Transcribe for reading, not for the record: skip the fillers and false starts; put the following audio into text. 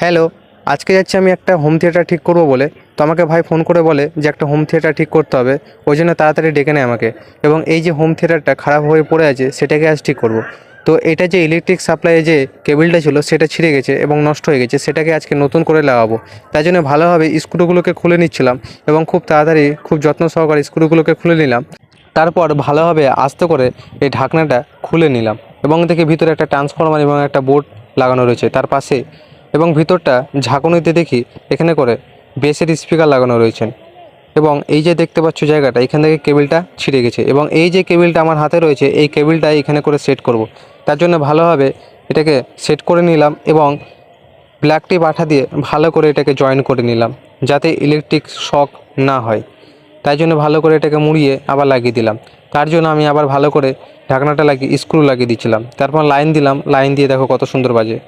Hello, আজকে যাচ্ছি আমি একটা হোম থিয়েটার ঠিক করব বলে। তো আমাকে ভাই ফোন করে বলে যে একটা হোম থিয়েটার ঠিক করতে হবে, ওই জন্য তাড়াতাড়ি ডেকে নেয় আমাকে। এবং এই যে হোম থিয়েটারটা খারাপ হয়ে পড়ে আছে সেটাকে আজ ঠিক করব। তো এটা যে ইলেকট্রিক সাপ্লাইয়ে যে কেবিলটা ছিল সেটা ছিঁড়ে গেছে এবং নষ্ট হয়ে গেছে, সেটাকে আজকে নতুন করে লাগাবো। তাই জন্য ভালোভাবে স্ক্রুগুলোকে খুলে নিচ্ছিলাম এবং খুব তাড়াতাড়ি খুব যত্ন সহকারে স্ক্রুগুলোকে খুলে নিলাম। তারপর ভালোভাবে আস্তে করে এই ঢাকনাটা খুলে নিলাম এবং দেখি ভিতরে একটা ট্রান্সফরমার এবং একটা বোর্ড লাগানো রয়েছে তার পাশে। এবং ভিতরটা ঝাঁকুনিতে দেখি এখানে করে বেসের স্পিকার লাগানো রয়েছেন। এবং এই যে দেখতে পাচ্ছ জায়গাটা, এখান থেকে কেবিলটা ছিঁড়ে গেছে এবং এই যে কেবিলটা আমার হাতে রয়েছে এই কেবিলটা এখানে করে সেট করব। তার জন্য ভালোভাবে এটাকে সেট করে নিলাম এবং ব্ল্যাক টিপ আঠা দিয়ে ভালো করে এটাকে জয়েন করে নিলাম, যাতে ইলেকট্রিক শক না হয়। তাই জন্য ভালো করে এটাকে মুড়িয়ে আবার লাগিয়ে দিলাম। তার জন্য আমি আবার ভালো করে ঢাকনাটা লাগিয়ে স্ক্রু লাগিয়ে দিচ্ছিলাম। তারপর লাইন দিলাম, লাইন দিয়ে দেখো কত সুন্দর বাজে।